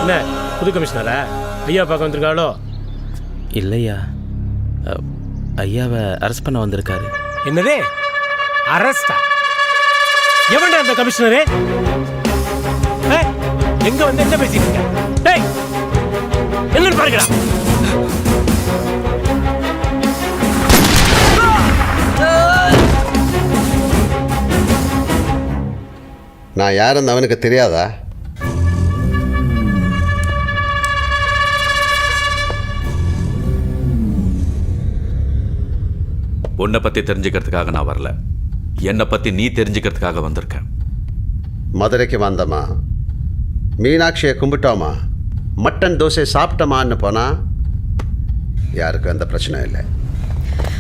என்ன புது கமிஷனரா ஐயா பார்க்க வந்திருக்காளோ? இல்லையா, ஐயாவை அரெஸ்ட் பண்ண வந்திருக்காரு. என்னதே அரெஸ்டா? எவன்டா அந்த கமிஷனரு? எங்க வந்து என்ன பேசிட்டு இருக்க? டேய் என்னன்னு பாருங்கடா. நான் யாருன்னு அவனுக்கு தெரியாதா? உன்னை பத்தி தெரிஞ்சுக்கிறதுக்காக நான் வரல, என்னை பத்தி நீ தெரிஞ்சுக்கிறதுக்காக வந்திருக்கேன். மதுரைக்கு வந்தோமா, மீனாட்சியை கும்பிட்டோமா, மட்டன் தோசை சாப்பிட்டோமான்னு போனா யாருக்கும் எந்த பிரச்சனை இல்லை.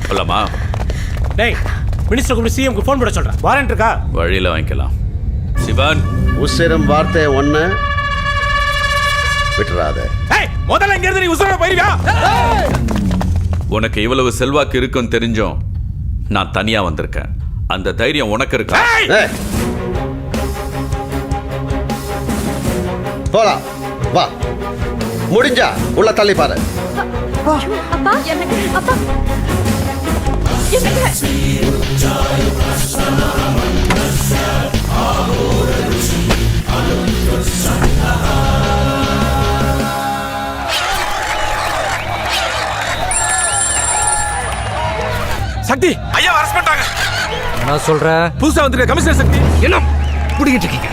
சொல்லமா? டேய் மினிஸ்டர் கூப்பிட்டு சிஎம்க்கு ஃபோன் போட சொல்றேன். வாரண்ட் இருக்கா? வழியில வாங்கிக்கலாம். சிவன், உசிரும் வார்த்தை ஒன்று விட்டுறாத. முதல்ல இங்க இருந்து நீ உசுரோட போயிருவியா? உனக்கு இவ்வளவு செல்வாக்கு இருக்குன்னு தெரிஞ்சும் நான் தனியா வந்திருக்கேன். அந்த தைரியம் உனக்கு இருக்கா? போலாம் வா, முடிஞ்சா உள்ள தள்ளி பாரு. அப்பா அப்பா சக்தி ஐயா அரெஸ்ட் பண்ணிட்டாங்க. நான் சொல்றேன், புதுசா வந்திருக்க கமிஷனர் சக்தி என்ன பிடிக்கிட்டு இருக்கீங்க?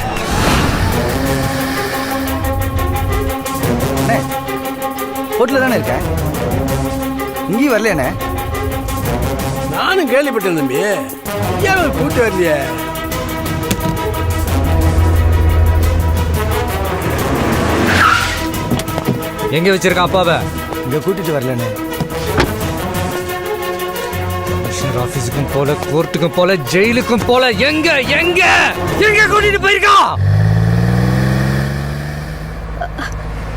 ஹோட்டல தானே இருக்கேன், இங்கேயும் வரலையானே? நானும் கேள்விப்பட்டேன் தம்பி, ஏன் கூட்டு வரலையே? எங்க வச்சிருக்கான் அப்பாவை? இங்க கூட்டிட்டு வரலன்னு. ஆபீஸுக்கும் போல, கோர்ட்டுக்கும் போல, ஜெயிலுக்கும் போல, எங்க எங்க எங்க கூட்டிட்டு போயிருக்கான்?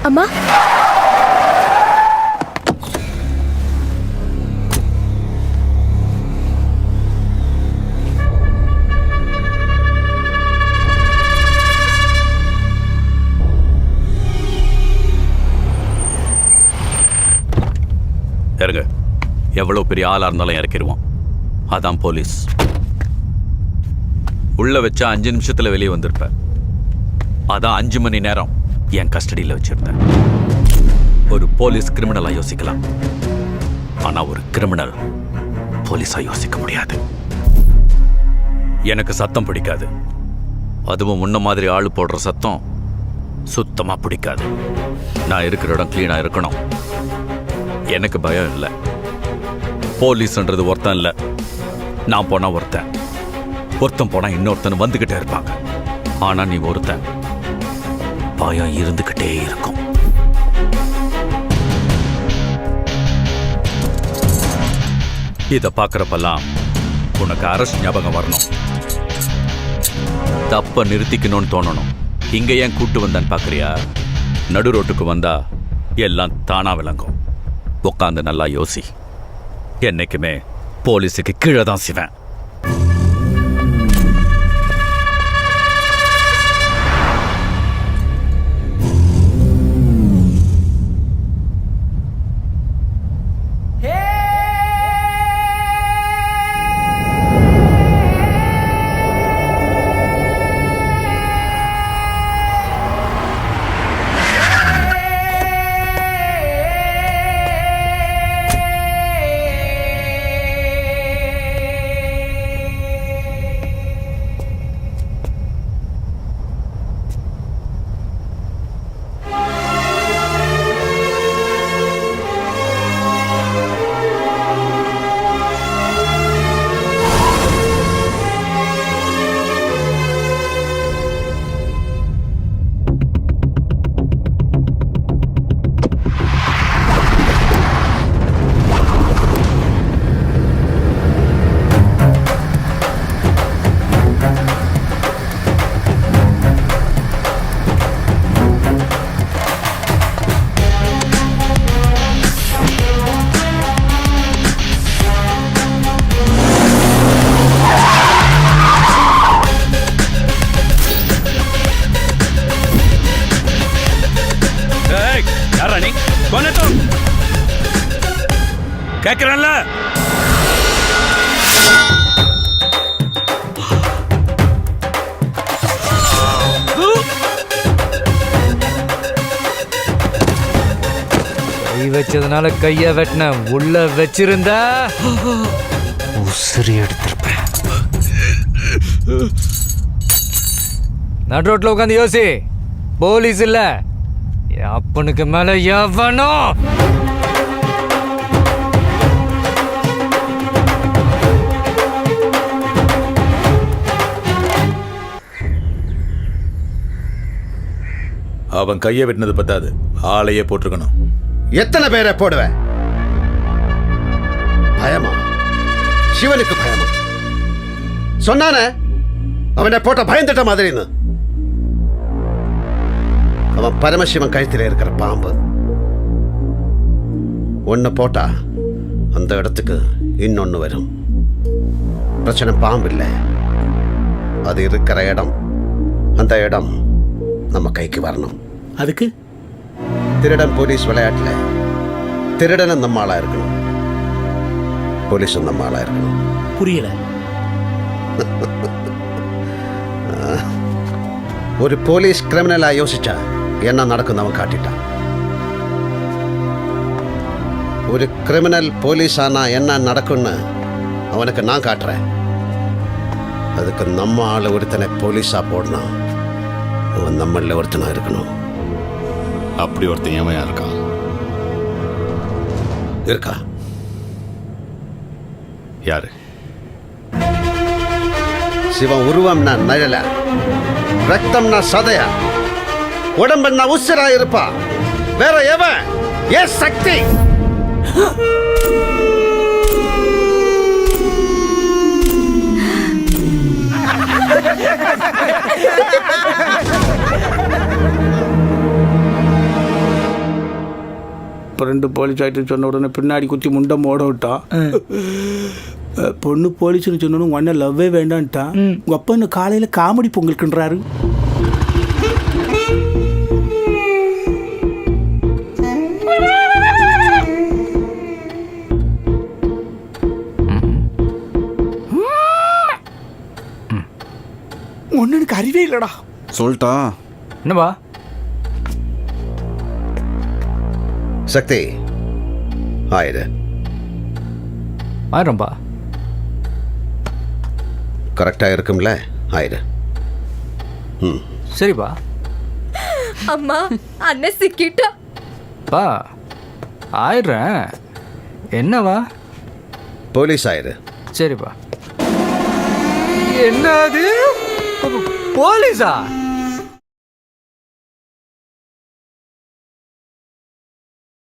அம்மா இறங்க. எவ்வளவு பெரிய ஆளா இருந்தாலும் இறக்கிடுவோம். அதான் போலீஸ். உள்ள வச்சா 5 நிமிஷத்துல வெளியே வந்திருப்ப. அதான் 5 மணி நேரம் என் கஸ்டடியில் வச்சிருந்தேன். ஒரு போலீஸ் கிரிமினலா யோசிக்கலாம், ஆனா ஒரு கிரிமினல் போலீஸா யோசிக்க முடியாது. எனக்கு சத்தம் பிடிக்காது, அதுவும் முன்ன மாதிரி ஆளு போடுற சத்தம் சுத்தமா பிடிக்காது. நான் இருக்கிற இடம் கிளீனா இருக்கணும். எனக்கு பயம் இல்லை. போலீஸ்ன்றது ஒருத்தன் இல்லை, நான் போனா ஒருத்தன் போனா இன்னொருத்தன் வந்துகிட்டே இருப்பாங்க. ஆனா நீ ஒருத்தன், பயம் இருந்துகிட்டே இருக்கும். இத பாக்குறப்பெல்லாம் உனக்கு அரெஸ்ட் ஞாபகம் வரணும், தப்ப நிறுத்திக்கணும்னு தோணணும். இங்க ஏன் கூட்டு வந்தான்னு பாக்குறியா? நடு ரோட்டுக்கு வந்தா எல்லாம் தானா விளங்கும். உட்காந்து நல்லா யோசி. என்னைக்குமே போலீஸுக்கு கீழே தான் சிவன். யாரா நீ கொன்னட்டும் கேட்கிறேன்ல. கை வச்சதுனால கைய வெட்டின, உள்ள வச்சிருந்தா உசிரி எடுத்திருப்பேன். நடு ரோட்ல உட்காந்து யோசி. போலீஸ் இல்ல, என் அப்பனுக்கு மேல எவனோ. அவன் கையை வெட்டினது பத்தாது, ஆளையே போட்டிருக்கணும். எத்தனை பேரை போடுவேன்? பயமா? சிவனுக்கு பயமா? சொன்னானே அவனை போட்ட பயந்துட்ட மாதிரின்னு. அவன் பரமசிவன் கழுத்தில் இருக்கிற பாம்பு. ஒன்னு போட்டா அந்த இடத்துக்கு இன்னொன்னு வரும். பிரச்சனை பாம்பு இல்லை, அது இருக்கிற இடம். அந்த இடம் நம்ம கைக்கு வரணும். அதுக்கு திருடன் போலீஸ் விளையாட்டுல திருடனும் நம்ம ஆளா இருக்கணும், போலீஸும் நம்ம ஆளா இருக்கணும். புரியல. ஒரு போலீஸ் கிரிமினலா யோசிச்சா என்ன நடக்கும் அவன் காட்டிட்டான். ஒரு கிரிமினல் போலீஸ் ஆனா என்ன நடக்கும்னு அவனுக்கு நான் காட்டுறேன். அதுக்கு நம்ம ஆளு ஒருத்தனை போலீஸா போடணும். அவன் நம்மள ஒருத்தனா இருக்கணும். அப்படி ஒருத்தன் ஏமையா இருக்கான்? இருக்கா? யாரு? சிவன் உருவம்னா நிழல, ரத்தம்னா சதையா, உடம்புன்னா உசிரா இருப்பா. வேற எவன்? ஏ சக்தி. இப்போ 2 போலீஸ் ஆகிட்டு சொன்ன உடனே பின்னாடி குத்தி முண்டம் ஓட விட்டான். பொண்ணு போலீஸ்னு சொன்னோன்னு உங்கள் அண்ணன் லவ்வே வேண்டான்ட்டான். உங்கள் அப்பா இன்னும் காலையில் காமெடி பொங்கலுக்குன்றாரு. ஒன்னுக்கு அறிவே இல்லடா. சொல்லிட்டா என்னப்பா? சக்தி ஆயிரு. ஆயிரம்பா. கரெக்டா இருக்கும்ல? ஆயிரு. சரிப்பா. அம்மா அண்ணன் சிக்கிட்டா. பா ஆயிடுறேன். என்னவா? போலீஸ் ஆயிரு. சரிப்பா. என்னது? போலீஸா?